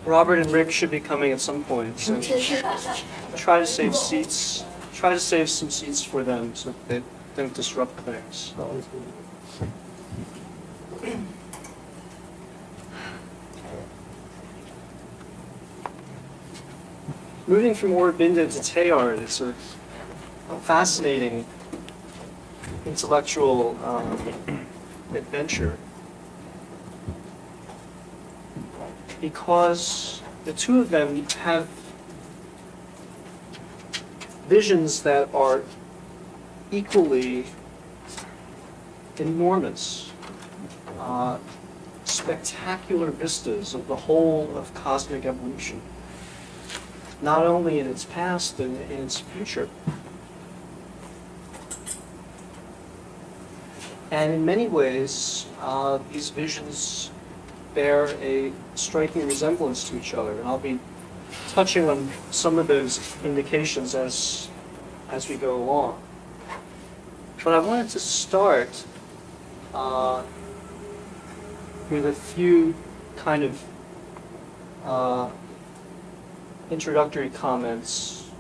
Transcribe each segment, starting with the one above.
Robert and Rick should be coming at some point, so try to save seats. Try to save some seats for them so that they don't disrupt things. Moving from Aurobindo to Teilhard is a fascinating intellectual adventure, because the two of them have visions that are equally enormous, spectacular vistas of the whole of cosmic evolution, not only in its past and in its future. And in many ways, these visions bear a striking resemblance to each other. And I'll be touching on some of those indications as we go along. But I wanted to start with a few kind of introductory comments,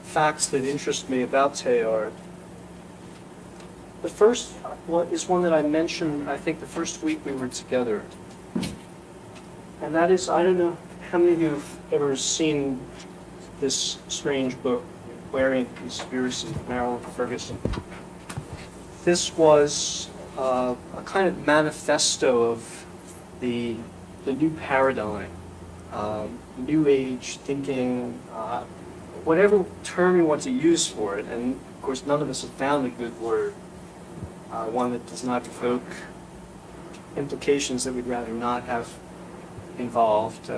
facts that interest me about Teilhard. The first one is one that I mentioned, I think, the first week we were together. And that is, I don't know how many of you have ever seen this strange book, Aquarian Conspiracy, Marilyn Ferguson. This was a kind of manifesto of the new paradigm, new age thinking, whatever term you want to use for it. And of course, none of us have found a good word, one that does not evoke implications that we'd rather not have involved.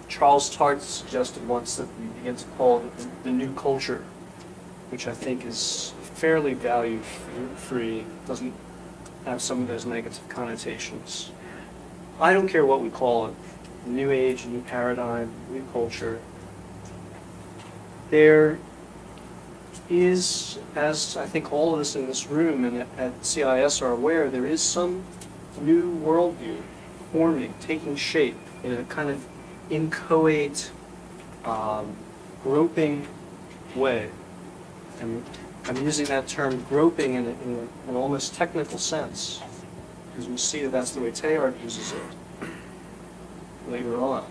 Charles Tart suggested once that we begin to call it the new culture, which I think is fairly value-free, doesn't have some of those negative connotations. I don't care what we call it, new age, new paradigm, new culture. There is, as I think all of us in this room and at CIS are aware, there is some new worldview forming, taking shape in a kind of inchoate, groping way. And I'm using that term groping in an almost technical sense, because we'll see that that's the way Teilhard uses it later on.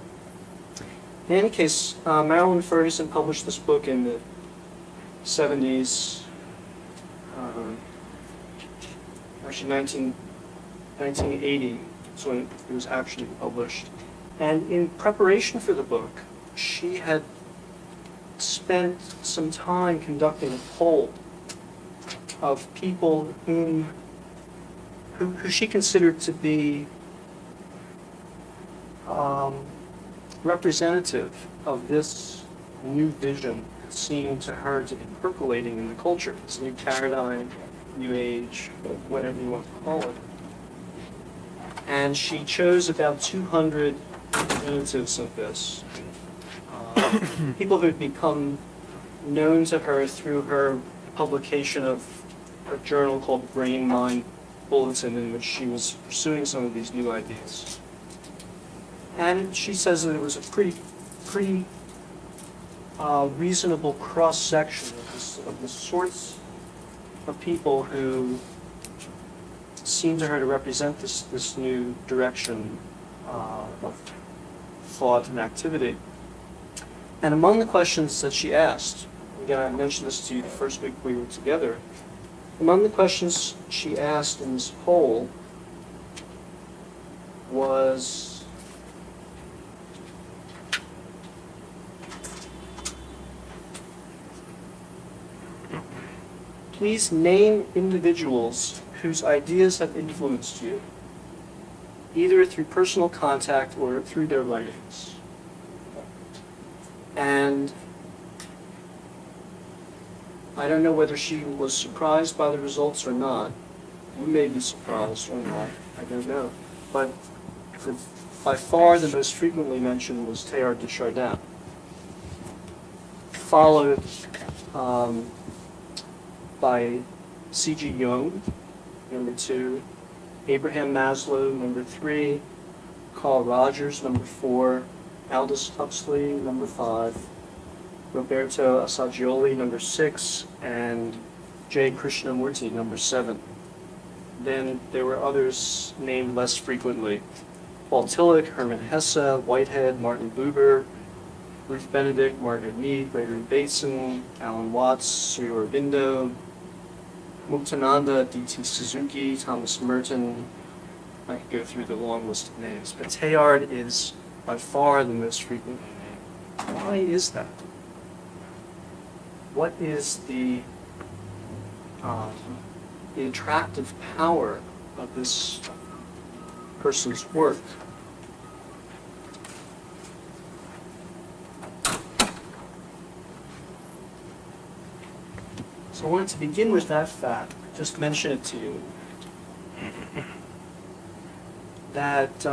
In any case, Marilyn Ferguson published this book in the 70s, actually 1980 is when it was actually published. And in preparation for the book, she had spent some time conducting a poll of people who she considered to be representative of this new vision that seemed to her to be percolating in the culture, this new paradigm, new age, whatever you want to call it. And she chose about 200 representatives of this. People who had become known to her through her publication of a journal called Brain Mind Bulletin, in which she was pursuing some of these new ideas. And she says that it was a pretty reasonable cross-section of the sorts of people who seemed to her to represent this new direction of thought and activity. And among the questions that she asked, again, I mentioned this to you the first week we were together, among the questions she asked in this poll was, please name individuals whose ideas have influenced you, either through personal contact or through their writings. And I don't know whether she was surprised by the results or not. You may be surprised or not, I don't know. But by far the most frequently mentioned was Teilhard de Chardin, followed by C.G. Jung, number 2, Abraham Maslow, number 3, Carl Rogers, number 4, Aldous Huxley, number 5, Roberto Assagioli, number 6, and J. Krishnamurti, number 7. Then there were others named less frequently. Paul Tillich, Hermann Hesse, Whitehead, Martin Buber, Ruth Benedict, Margaret Mead, Gregory Bateson, Alan Watts, Sri Aurobindo, Muktananda, D.T. Suzuki, Thomas Merton. I could go through the long list of names, but Teilhard is by far the most frequent name. Why is that? What is the attractive power of this person's work? So I wanted to begin with that fact, just mention it to you, that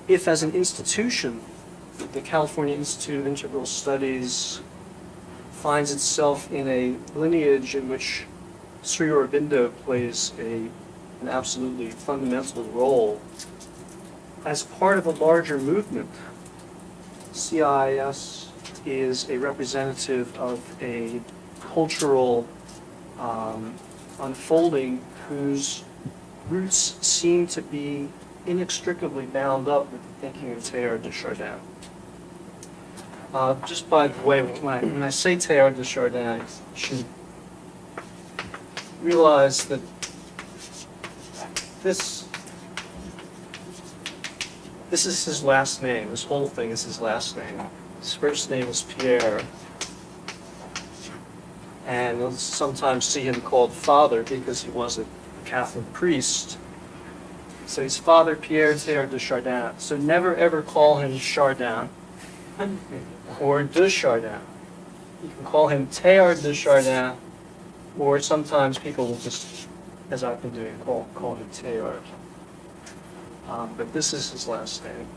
if as an institution, the California Institute of Integral Studies finds itself in a lineage in which Sri Aurobindo plays an absolutely fundamental role, as part of a larger movement, CIIS is a representative of a cultural unfolding whose roots seem to be inextricably bound up with the thinking of Teilhard de Chardin. Just by the way, when I say Teilhard de Chardin, you should realize that this is his last name. This whole thing is his last name. His first name is Pierre, and you'll sometimes see him called Father because he was a Catholic priest. So he's Father Pierre Teilhard de Chardin. So never ever call him Chardin or de Chardin. You can call him Teilhard de Chardin, or sometimes people will just, as I've been doing, call him Teilhard. But this is his last name.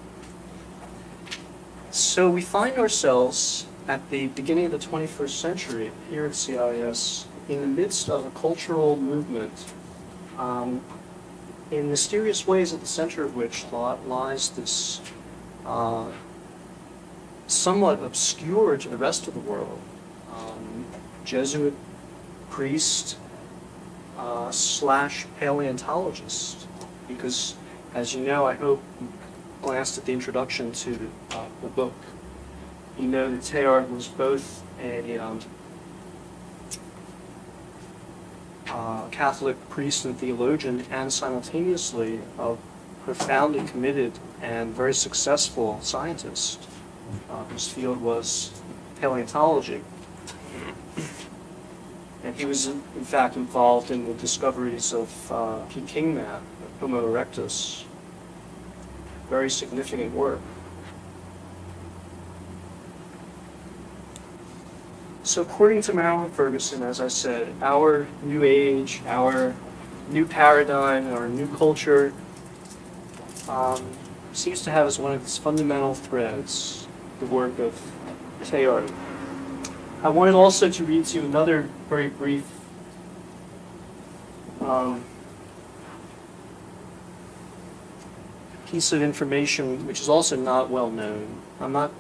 So we find ourselves at the beginning of the 21st century here at CIIS in the midst of a cultural movement, in mysterious ways at the center of which lies this somewhat obscure to the rest of the world Jesuit priest / paleontologist, because as you know, I hope you glanced at the introduction to the book. You know that Teilhard was both a Catholic priest and theologian, and simultaneously a profoundly committed and very successful scientist whose field was paleontology. And he was, in fact, involved in the discoveries of Peking man, Homo erectus. Very significant work. So according to Marilyn Ferguson, as I said, our new age, our new paradigm, our new culture seems to have as one of its fundamental threads the work of Teilhard. I wanted also to read to you another very brief piece of information which is also not well known. I'm not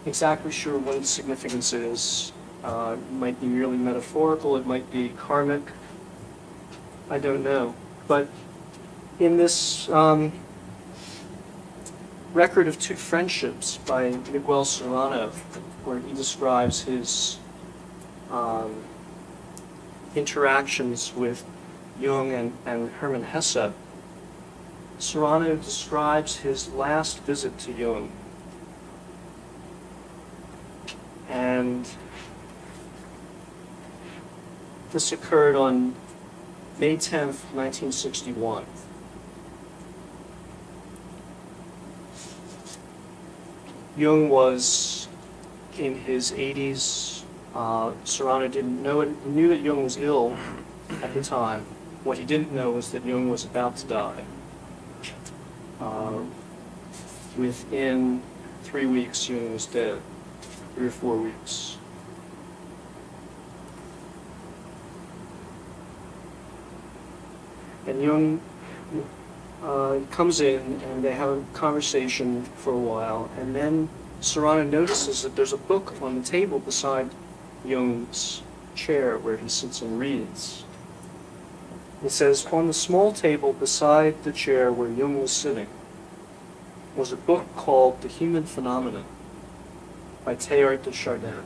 exactly sure what its significance is. It might be merely metaphorical, it might be karmic, I don't know. But in this record of two friendships by Miguel Serrano, where he describes his interactions with Jung and Hermann Hesse, Serrano describes his last visit to Jung. And this occurred on May 10th, 1961. Jung was in his 80s. Serrano didn't know it. He knew that Jung was ill at the time. What he didn't know was that Jung was about to die. Within 3 weeks, Jung was dead. 3 or 4 weeks. And Jung comes in and they have a conversation for a while, and then Serrano notices that there's a book on the table beside Jung's chair where he sits and reads. He says, on the small table beside the chair where Jung was sitting was a book called The Human Phenomenon by Teilhard de Chardin.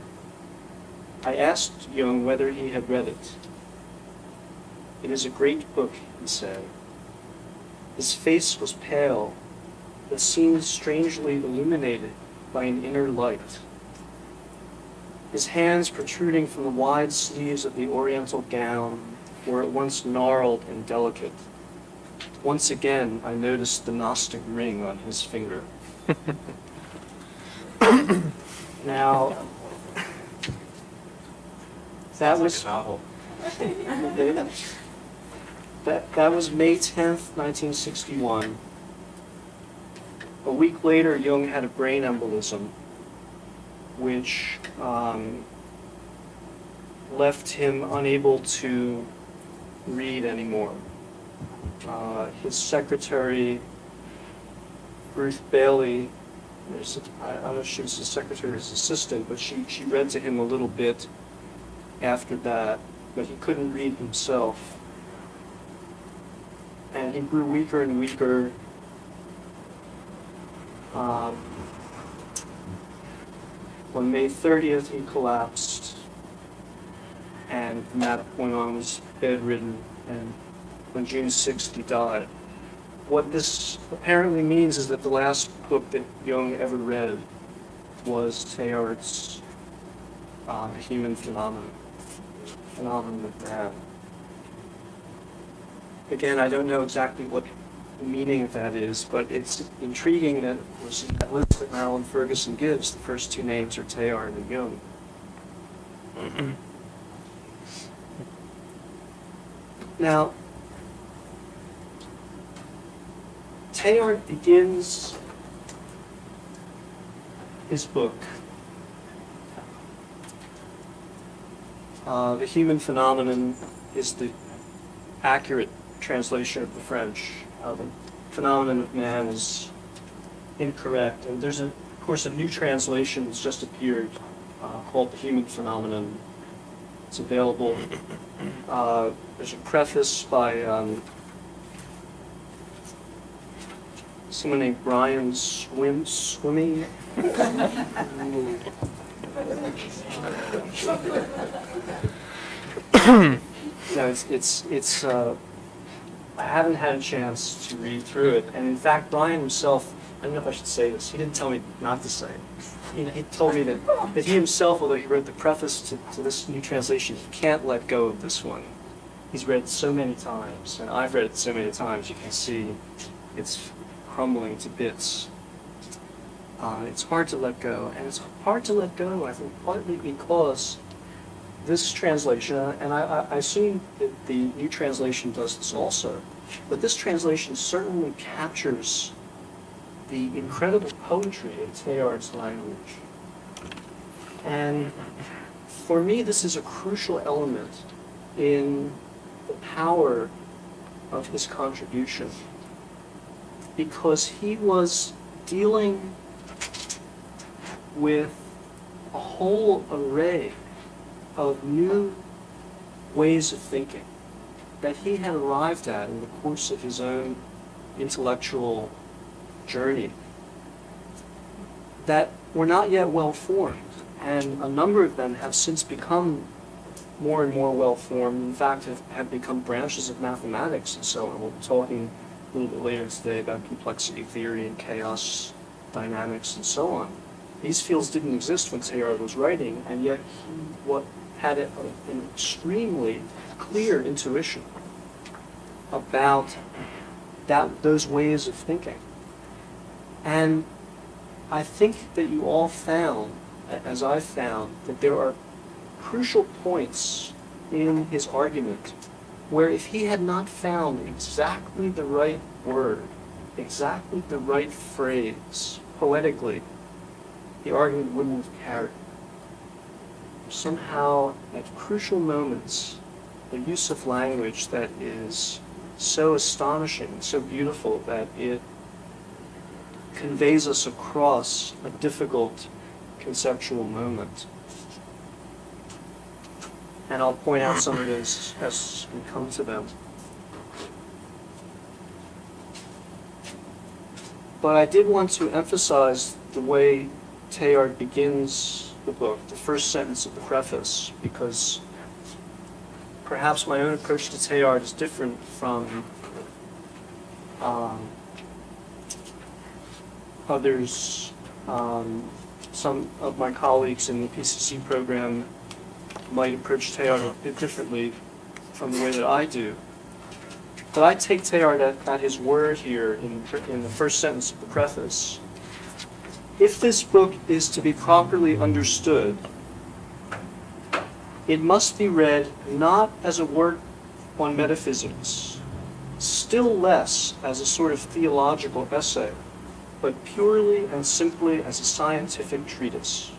I asked Jung whether he had read it. It is a great book, he said. His face was pale, but seemed strangely illuminated by an inner light. His hands protruding from the wide sleeves of the oriental gown were at once gnarled and delicate. Once again, I noticed the Gnostic ring on his finger. Now, that was that was May 10th, 1961. A week later, Jung had a brain embolism, which left him unable to read anymore. His secretary, Ruth Bailey, I don't know if she was his secretary or his assistant, but she read to him a little bit after that, but he couldn't read himself. And he grew weaker and weaker. On May 30th, he collapsed, and from that point on was bedridden, and on June 6th, he died. What this apparently means is that the last book that Jung ever read was Teilhard's The Human Phenomenon of Man. Again, I don't know exactly what the meaning of that is, but it's intriguing that it was in that list that Marilyn Ferguson gives. The first two names are Teilhard and Jung. Now, Teilhard begins his book, The Human Phenomenon is the accurate translation of the French. The phenomenon of man is incorrect. And there's, of course, a new translation that's just appeared called The Human Phenomenon. It's available. There's a preface by someone named Brian Swimming. No, it's I haven't had a chance to read through it, and in fact, Brian himself, I don't know if I should say this, he didn't tell me not to say it. He told me that he himself, although he wrote the preface to this new translation, he can't let go of this one. He's read it so many times, and I've read it so many times, you can see it's crumbling to bits. It's hard to let go, and it's hard to let go, I think, partly because this translation, and I assume that the new translation does this also, but this translation certainly captures the incredible poetry in Teilhard's language. And for me, this is a crucial element in the power of his contribution, because he was dealing with a whole array of new ways of thinking that he had arrived at in the course of his own intellectual journey that were not yet well formed, and a number of them have since become more and more well formed. In fact, have become branches of mathematics and so on. We'll be talking a little bit later today about complexity theory and chaos dynamics and so on. These fields didn't exist when Teilhard was writing, and yet he had an extremely clear intuition about those ways of thinking. And I think that you all found, as I found, that there are crucial points in his argument where if he had not found exactly the right word, exactly the right phrase, poetically, the argument wouldn't have carried. Somehow, at crucial moments, the use of language that is so astonishing, so beautiful that it conveys us across a difficult conceptual moment. And I'll point out some of those as we come to them. But I did want to emphasize the way Teilhard begins the book, the first sentence of the preface, because perhaps my own approach to Teilhard is different from others. Some of my colleagues in the PCC program might approach Teilhard a bit differently from the way that I do. But I take Teilhard at his word here in the first sentence of the preface. If this book is to be properly understood, it must be read not as a work on metaphysics, still less as a sort of theological essay, but purely and simply as a scientific treatise.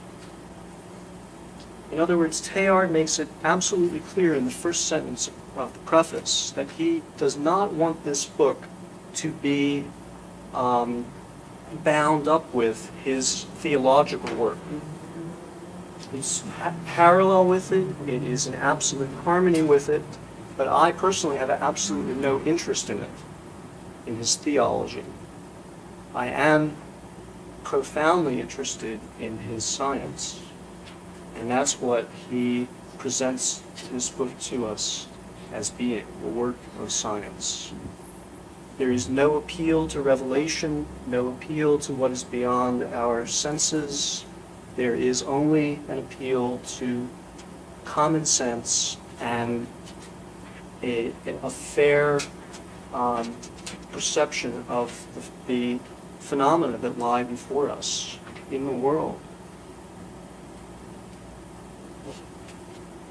In other words, Teilhard makes it absolutely clear in the first sentence of the preface that he does not want this book to be bound up with his theological work. It's parallel with it, it is in absolute harmony with it, but I personally have absolutely no interest in it, in his theology. I am profoundly interested in his science. And that's what he presents his book to us as being, the work of science. There is no appeal to revelation, no appeal to what is beyond our senses. There is only an appeal to common sense and a fair perception of the phenomena that lie before us in the world.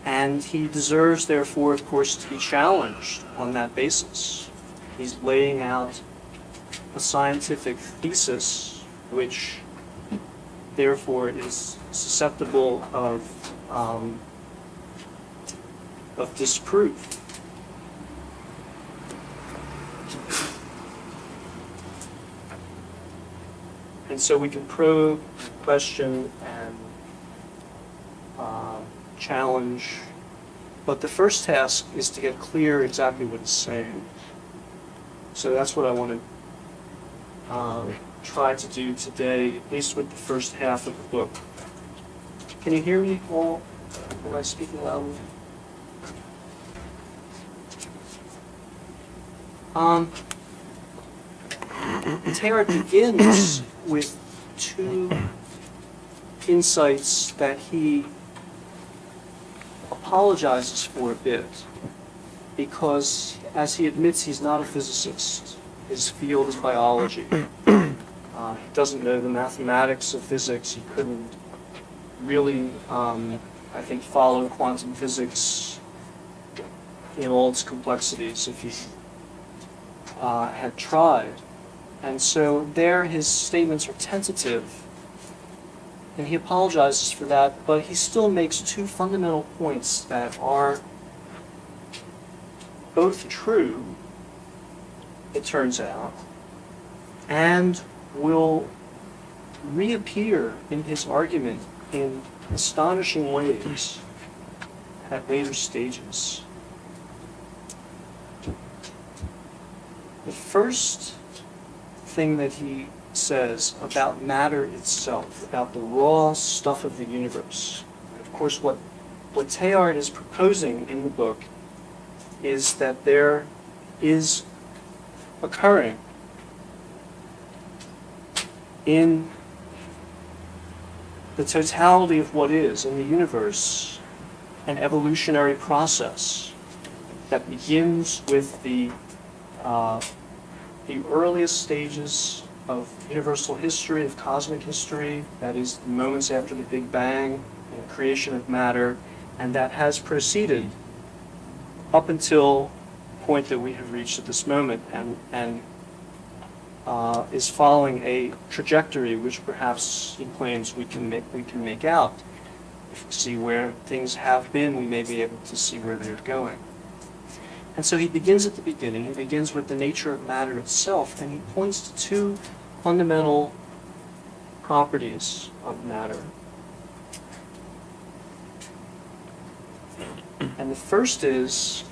And he deserves, therefore, of course, to be challenged on that basis. He's laying out a scientific thesis which, therefore, is susceptible of disproof. And so we can probe, question, and challenge, but the first task is to get clear exactly what it's saying. So that's what I want to try to do today, at least with the first half of the book. Can you hear me all? Am I speaking loudly? Teilhard begins with two insights that he apologizes for a bit, because, as he admits, he's not a physicist. His field is biology. He doesn't know the mathematics of physics. He couldn't really, I think, follow quantum physics in all its complexities if he had tried. And so there his statements are tentative, and he apologizes for that, but he still makes two fundamental points that are both true, it turns out, and will reappear in his argument in astonishing ways at later stages. The first thing that he says about matter itself, about the raw stuff of the universe. Of course, what Teilhard is proposing in the book is that there is occurring in the totality of what is in the universe an evolutionary process that begins with the earliest stages of universal history, of cosmic history, that is the moments after the Big Bang and creation of matter, and that has proceeded up until the point that we have reached at this moment, and is following a trajectory which perhaps he claims we can make out. If we see where things have been, we may be able to see where they're going. And so he begins at the beginning. He begins with the nature of matter itself, and he points to two fundamental properties of matter. And the first is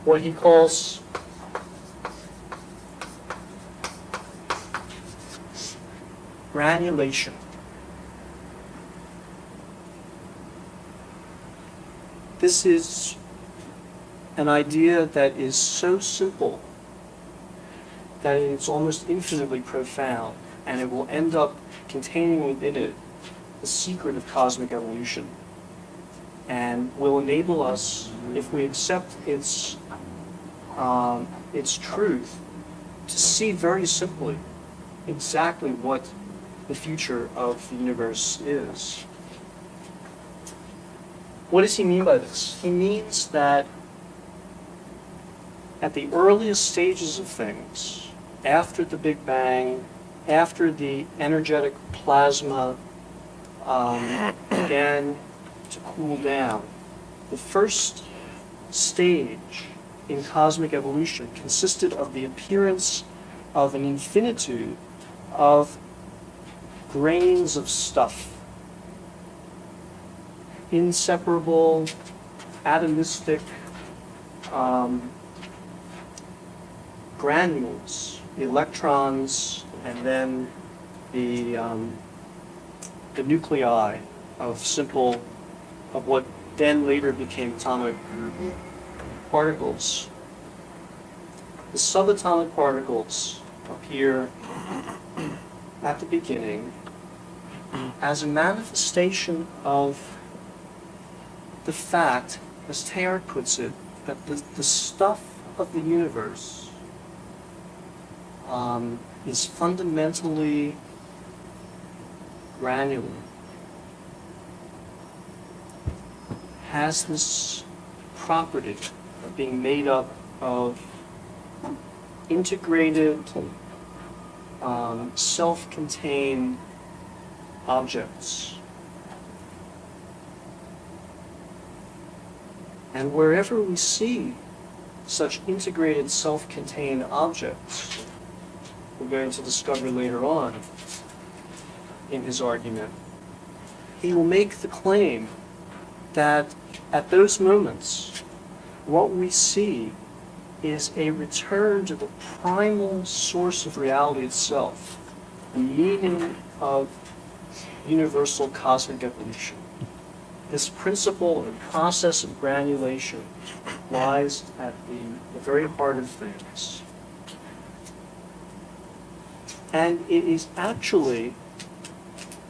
what he calls granulation. This is an idea that is so simple that it's almost infinitely profound, and it will end up containing within it the secret of cosmic evolution, and will enable us, if we accept its truth, to see very simply exactly what the future of the universe is. What does he mean by this? He means that at the earliest stages of things, after the Big Bang, after the energetic plasma began to cool down, the first stage in cosmic evolution consisted of the appearance of an infinitude of grains of stuff, inseparable, atomistic granules, the electrons, and then the nuclei of what then later became atomic particles. The subatomic particles appear at the beginning as a manifestation of the fact, as Teilhard puts it, that the stuff of the universe is fundamentally granular, has this property of being made up of integrated, self-contained objects. And wherever we see such integrated, self-contained objects, we're going to discover later on in his argument, he will make the claim that at those moments, what we see is a return to the primal source of reality itself, the meaning of universal cosmic evolution. This principle and process of granulation lies at the very heart of things. And it is actually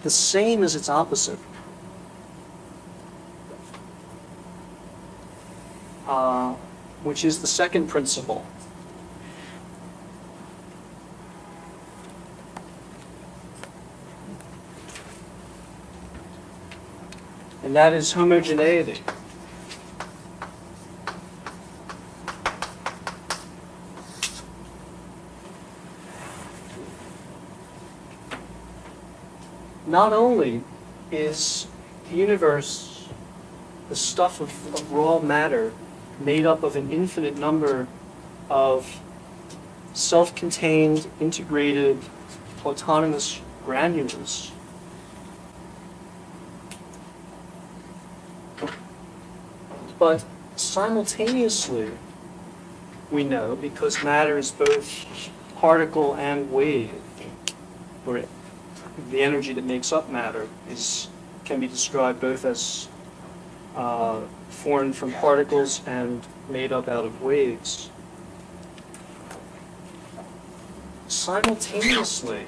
the same as its opposite. Which is the second principle. And that is homogeneity. Not only is the universe the stuff of raw matter made up of an infinite number of self-contained, integrated, autonomous granules, but simultaneously, we know, because matter is both particle and wave, or the energy that makes up matter can be described both as formed from particles and made up out of waves. Simultaneously,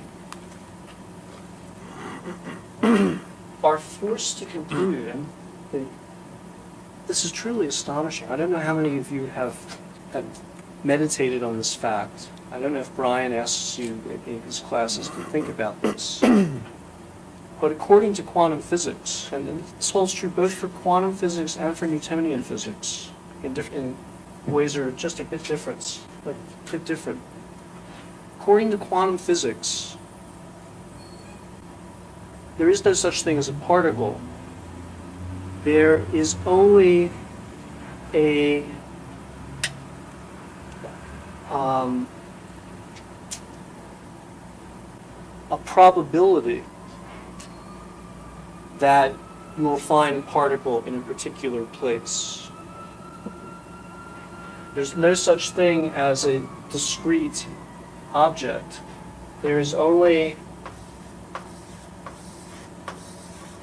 are forced to conclude, and this is truly astonishing. I don't know how many of you have meditated on this fact. I don't know if Brian asks you in his classes to think about this. But according to quantum physics, and this holds true both for quantum physics and for Newtonian physics, in ways that are just a bit different. according to quantum physics, there is no such thing as a particle. There is only a probability that you will find a particle in a particular place. There's no such thing as a discrete object. There is only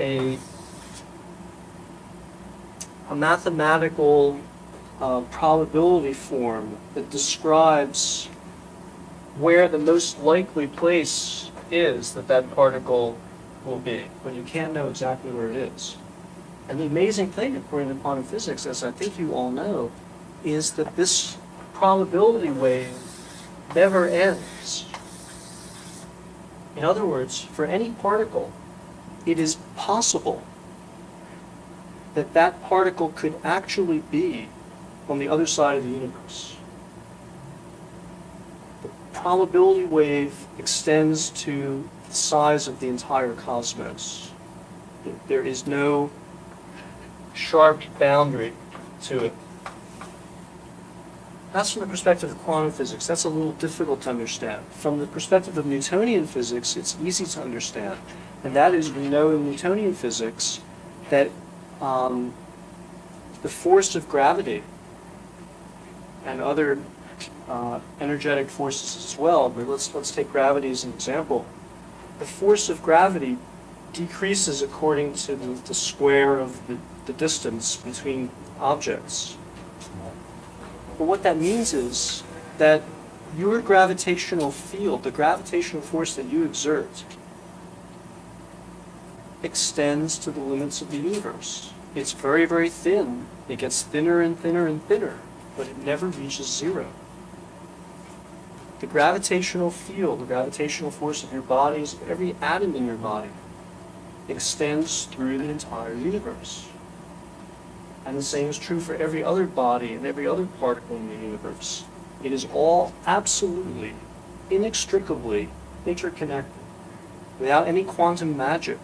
a mathematical probability form that describes where the most likely place is that that particle will be, but you can't know exactly where it is. And the amazing thing, according to quantum physics, as I think you all know, is that this probability wave never ends. In other words, for any particle, it is possible that that particle could actually be on the other side of the universe. The probability wave extends to the size of the entire cosmos. There is no sharp boundary to it. That's from the perspective of quantum physics. That's a little difficult to understand. From the perspective of Newtonian physics, it's easy to understand. And that is, we know in Newtonian physics that the force of gravity and other energetic forces as well, but let's take gravity as an example. The force of gravity decreases according to the square of the distance between objects. But what that means is that your gravitational field, the gravitational force that you exert, extends to the limits of the universe. It's very, very thin. It gets thinner and thinner and thinner, but it never reaches zero. The gravitational field, the gravitational force of your bodies, of every atom in your body, extends through the entire universe. And the same is true for every other body and every other particle in the universe. It is all absolutely, inextricably interconnected, without any quantum magic,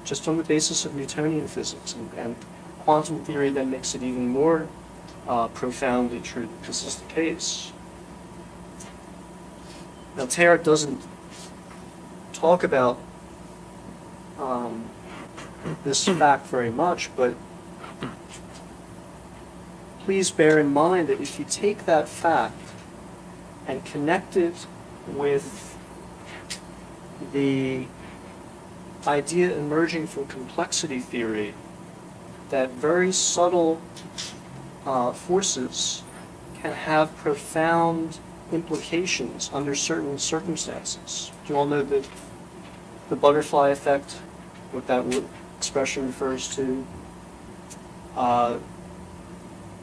just on the basis of Newtonian physics. And quantum theory then makes it even more profoundly true that this is the case. Now, Teilhard doesn't talk about this fact very much, but please bear in mind that if you take that fact and connect it with the idea emerging from complexity theory, that very subtle forces can have profound implications under certain circumstances. Do you all know the butterfly effect, what that expression refers to?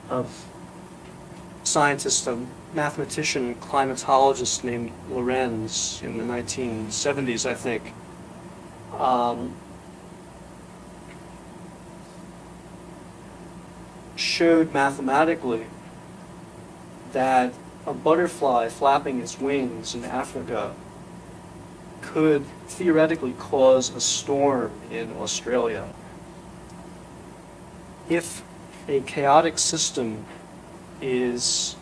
Of scientist, a mathematician, climatologist named Ulansey in the 1970s, I think, showed mathematically that a butterfly flapping its wings in Africa could theoretically cause a storm in Australia. If a chaotic system is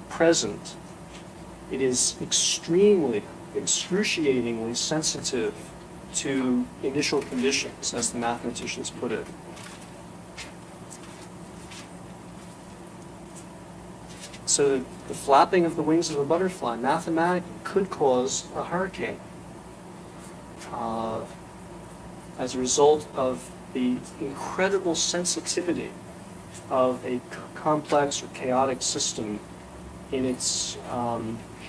present, it is extremely, excruciatingly sensitive to initial conditions, as the mathematicians put it. So the flapping of the wings of a butterfly mathematically could cause a hurricane as a result of the incredible sensitivity of a complex or chaotic system in its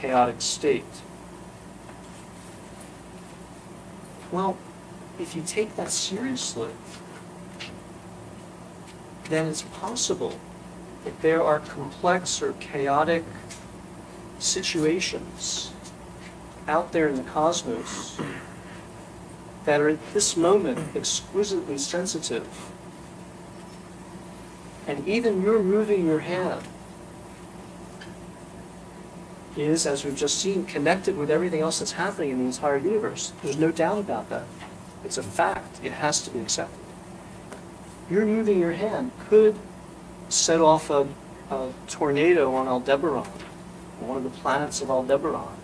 chaotic state. Well, if you take that seriously, then it's possible that there are complex or chaotic situations out there in the cosmos that are at this moment exquisitely sensitive. And even you're moving your hand is, as we've just seen, connected with everything else that's happening in the entire universe. There's no doubt about that. It's a fact. It has to be accepted. Your moving your hand could set off a tornado on Aldebaran, one of the planets of Aldebaran.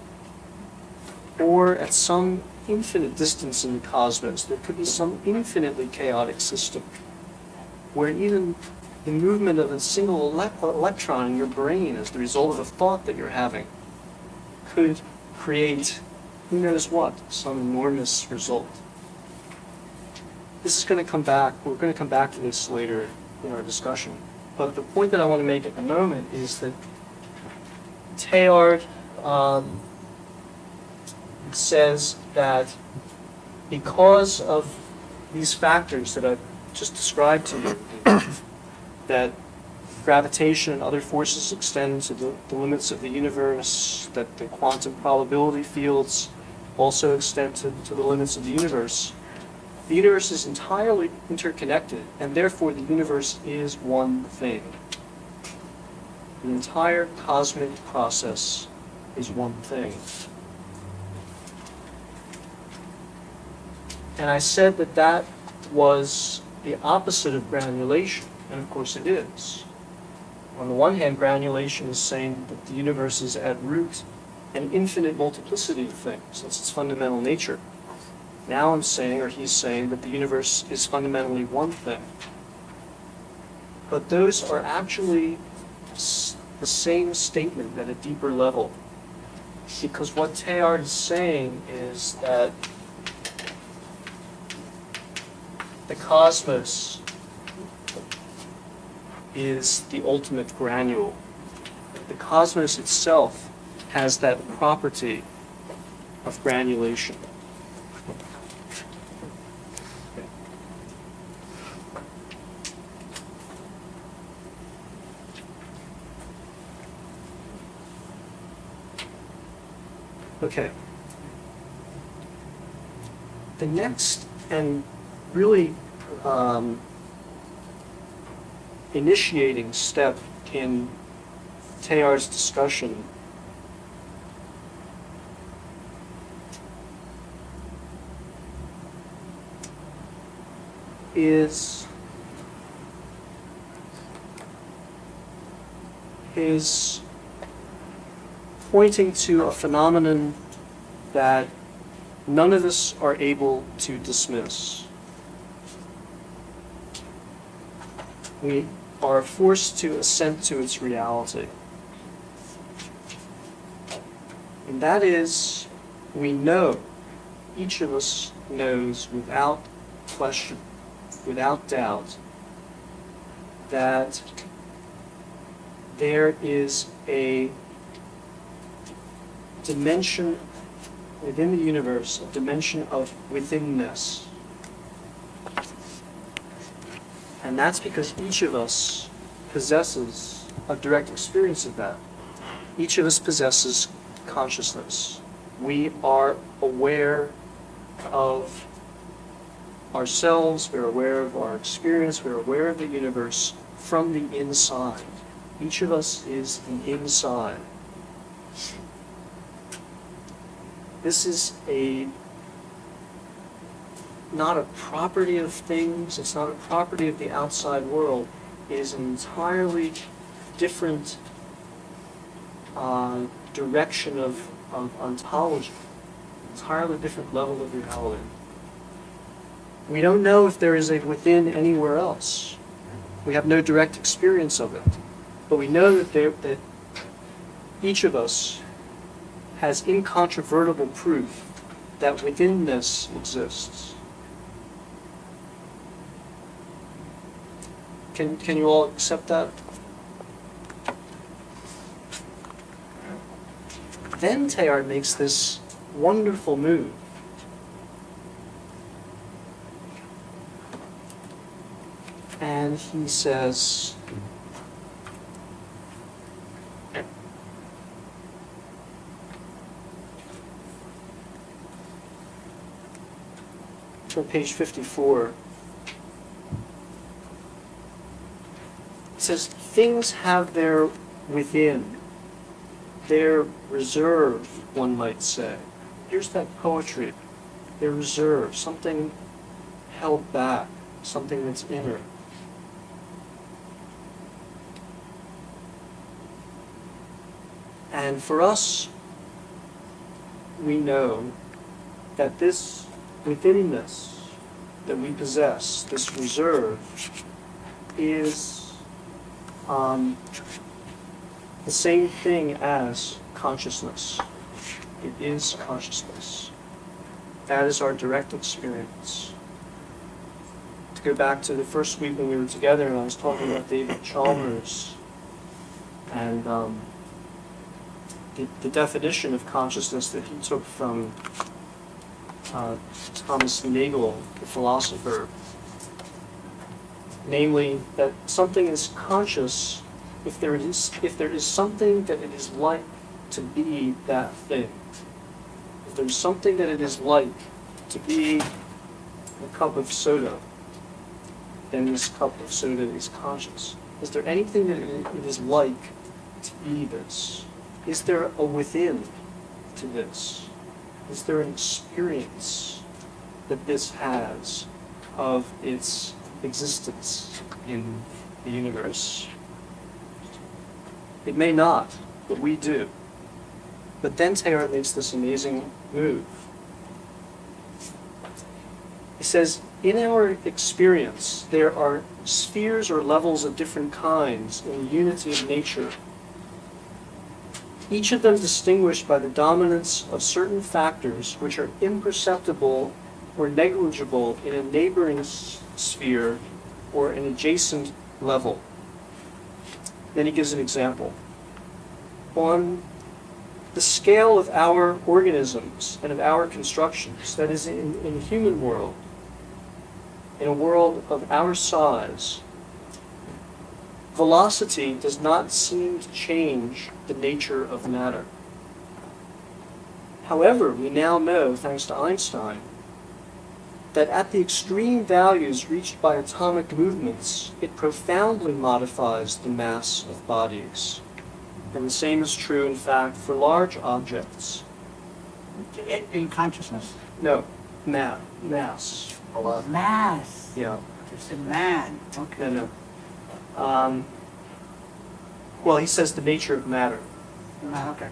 Or at some infinite distance in the cosmos, there could be some infinitely chaotic system where even the movement of a single electron in your brain as the result of a thought that you're having could create who knows what, some enormous result. This is going to come back, we're going to come back to this later in our discussion. But the point that I want to make at the moment is that Teilhard says that because of these factors that I've just described to you, that gravitation and other forces extend to the limits of the universe, that the quantum probability fields also extend to the limits of the universe is entirely interconnected, and therefore the universe is one thing. The entire cosmic process is one thing. And I said that that was the opposite of granulation, and of course it is. On the one hand, granulation is saying that the universe is at root an infinite multiplicity of things. That's its fundamental nature. Now I'm saying, or he's saying, that the universe is fundamentally one thing. But those are actually the same statement at a deeper level. Because what Teilhard is saying is that the cosmos is the ultimate granule. The cosmos itself has that property of granulation. Okay. The next and really initiating step in Teilhard's discussion is his pointing to a phenomenon that none of us are able to dismiss. We are forced to assent to its reality. And that is, we know, each of us knows without question, without doubt, that there is a dimension within the universe, a dimension of withinness. And that's because each of us possesses a direct experience of that. Each of us possesses consciousness. We are aware of ourselves, we're aware of our experience, we're aware of the universe from the inside. Each of us is the inside. This is not a property of things, it's not a property of the outside world. It is an entirely different direction of ontology, an entirely different level of reality. We don't know if there is a within anywhere else. We have no direct experience of it. But we know that each of us has incontrovertible proof that withinness exists. Can you all accept that? Then Teilhard makes this wonderful move. And he says, on page 54, it says, things have their within They're reserved, one might say. Here's that poetry. They're reserved, something held back, something that's inner. And for us, we know that this, within this, that we possess, this reserve, is the same thing as consciousness. It is consciousness. That is our direct experience. To go back to the first week when we were together, and I was talking about David Chalmers, and the definition of consciousness that he took from Thomas Nagel, the philosopher, namely that something is conscious if there is something that it is like to be that thing. If there's something that it is like to be a cup of soda, then this cup of soda is conscious. Is there anything that it is like to be this? Is there a within to this? Is there an experience that this has of its existence in the universe? It may not, but we do. But then Teilhard makes this amazing move. He says, in our experience, there are spheres or levels of different kinds in the unity of nature, each of them distinguished by the dominance of certain factors which are imperceptible or negligible in a neighboring sphere or an adjacent level. Then he gives an example. On the scale of our organisms and of our constructions, that is, in the human world, in a world of our size, velocity does not seem to change the nature of matter. However, we now know, thanks to Einstein, that at the extreme values reached by atomic movements, it profoundly modifies the mass of bodies. And the same is true, in fact, for large objects. In consciousness? No, mass. Mass. Yeah. It's a man. Okay. No. Well, he says the nature of matter. Okay.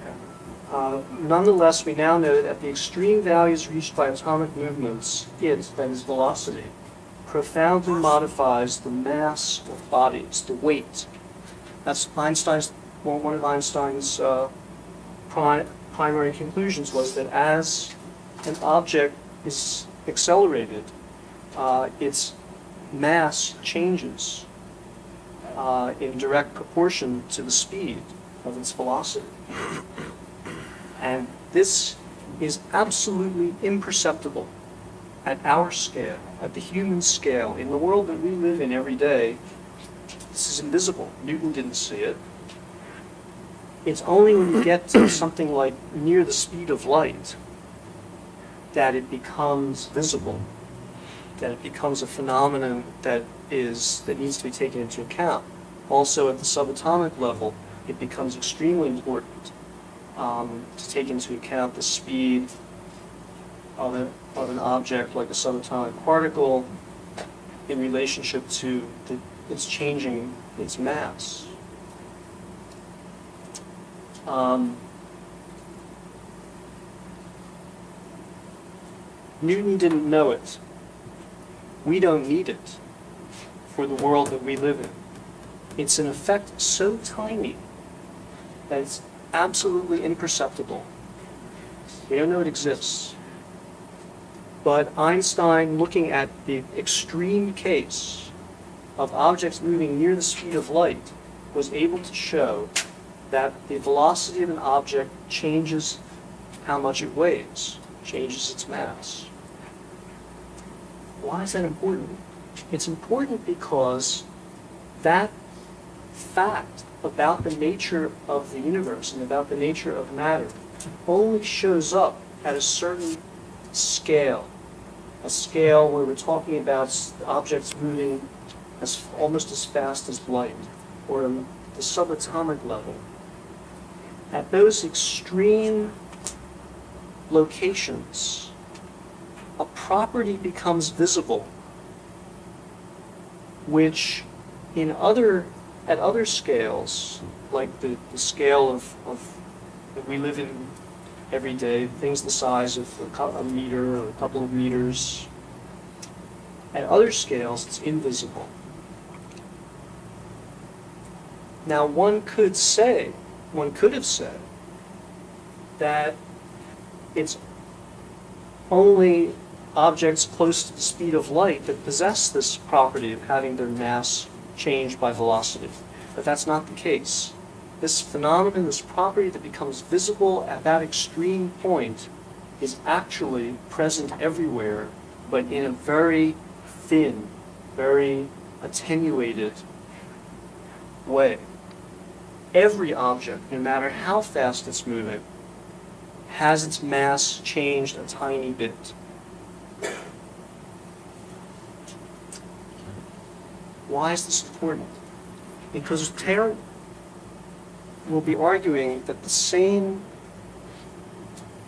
Nonetheless, we now know that at the extreme values reached by atomic movements, it, that is velocity, profoundly modifies the mass of bodies, the weight. That's one of Einstein's primary conclusions was that as an object is accelerated, its mass changes in direct proportion to the speed of its velocity. And this is absolutely imperceptible at our scale, at the human scale. In the world that we live in every day, this is invisible. Newton didn't see it. It's only when you get to something like near the speed of light that it becomes visible, that it becomes a phenomenon that needs to be taken into account. Also at the subatomic level, it becomes extremely important to take into account the speed of an object like a subatomic particle in relationship to its changing its mass. Newton didn't know it. We don't need it for the world that we live in. It's an effect so tiny that it's absolutely imperceptible. We don't know it exists. But Einstein, looking at the extreme case of objects moving near the speed of light, was able to show that the velocity of an object changes how much it weighs, changes its mass. Why is that important? It's important because that fact about the nature of the universe and about the nature of matter only shows up at a certain scale, a scale where we're talking about objects moving almost as fast as light, or the subatomic level. at those extreme locations, a property becomes visible, which at other scales, like the scale of that we live in every day, things the size of a meter or a couple of meters, at other scales, it's invisible. Now, one could have said that it's only objects close to the speed of light that possess this property of having their mass changed by velocity. But that's not the case. This phenomenon, this property that becomes visible at that extreme point, is actually present everywhere, but in a very thin, very attenuated way. Every object, no matter how fast it's moving, has its mass changed a tiny bit. Why is this important? Because Teilhard will be arguing that the same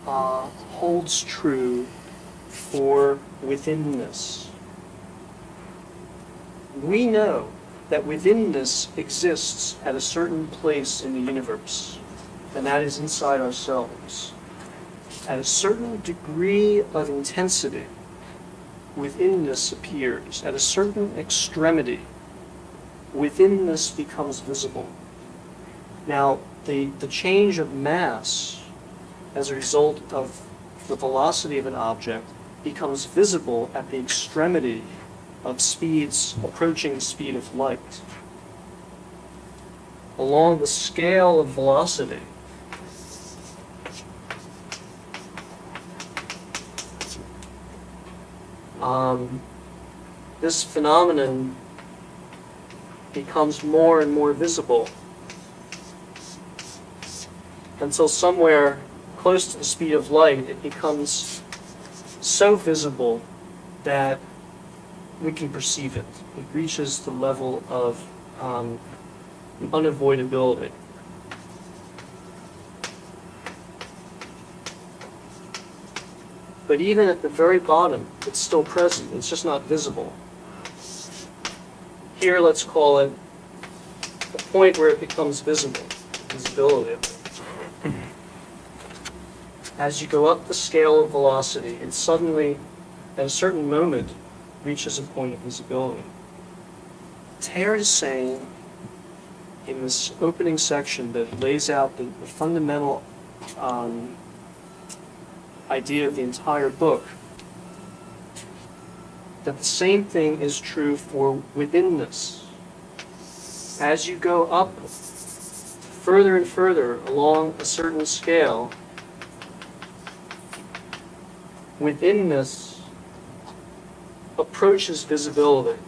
holds true for withinness. We know that withinness exists at a certain place in the universe, and that is inside ourselves. At a certain degree of intensity, withinness appears. At a certain extremity, withinness becomes visible. Now, the change of mass as a result of the velocity of an object becomes visible at the extremity of speeds approaching the speed of light. Along the scale of velocity, this phenomenon becomes more and more visible until somewhere close to the speed of light it becomes so visible that we can perceive it. It reaches the level of unavoidability. But even at the very bottom, it's still present. It's just not visible. Here, let's call it the point where it becomes visible, visibility of it. As you go up the scale of velocity, it suddenly, at a certain moment, reaches a point of visibility. Teilhard is saying in this opening section that lays out the fundamental idea of the entire book, that the same thing is true for withinness. As you go up further and further along a certain scale, withinness approaches visibility.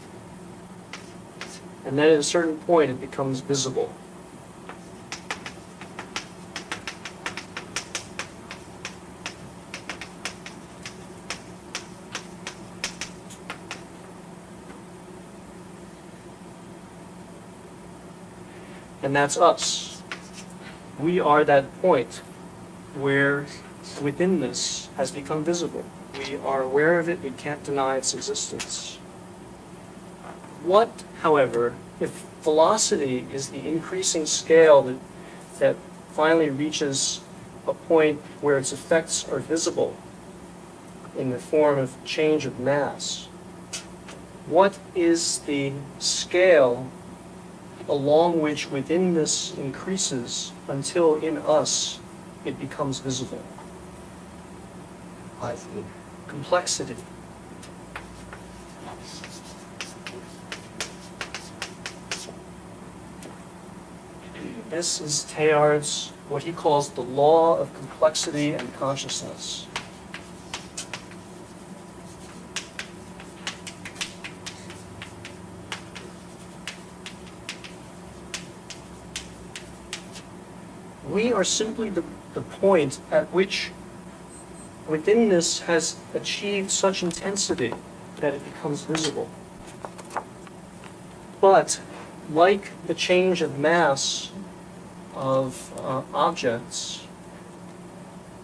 And then at a certain point it becomes visible. And that's us. We are that point where withinness has become visible. We are aware of it, we can't deny its existence. What, however, if velocity is the increasing scale that finally reaches a point where its effects are visible in the form of change of mass? What is the scale along which withinness increases until in us it becomes visible? Complexity. This is Teilhard's, what he calls the law of complexity and consciousness. We are simply the point at which withinness has achieved such intensity that it becomes visible. But, like the change of mass of objects,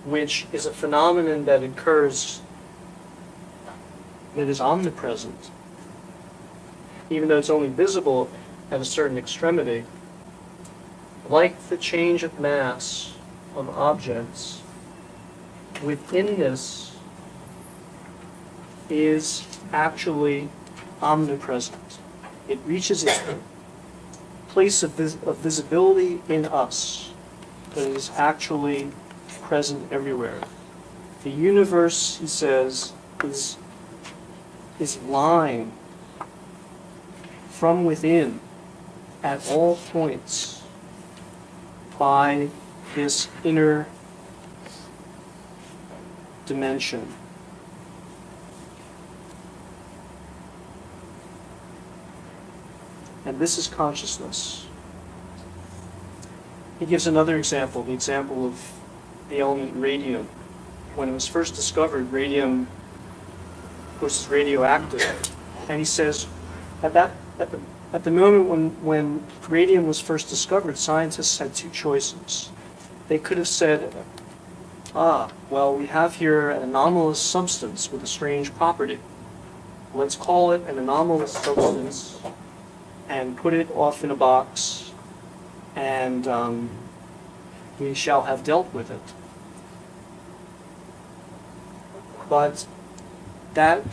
which is a phenomenon that occurs, that is omnipresent, even though it's only visible at a certain extremity, like the change of mass of objects, within this is actually omnipresent. It reaches its place of visibility in us, but it is actually present everywhere. The universe, he says, is lying from within at all points by this inner dimension. And this is consciousness. He gives another example, the example of the element radium. When it was first discovered, radium, of course, is radioactive. And he says, at the moment when radium was first discovered, scientists had two choices. They could have said, well, we have here an anomalous substance with a strange property. Let's call it an anomalous substance and put it off in a box, and we shall have dealt with it. But that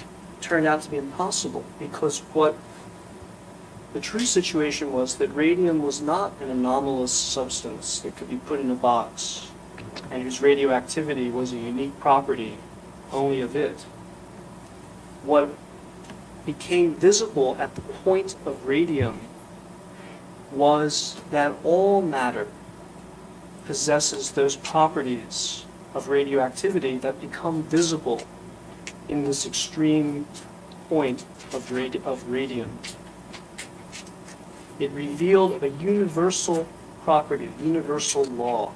turned out to be impossible, because what the true situation was that radium was not an anomalous substance that could be put in a box, and whose radioactivity was a unique property only of it. What became visible at the point of radium was that all matter possesses those properties of radioactivity that become visible in this extreme point of radium. It revealed a universal property, a universal law.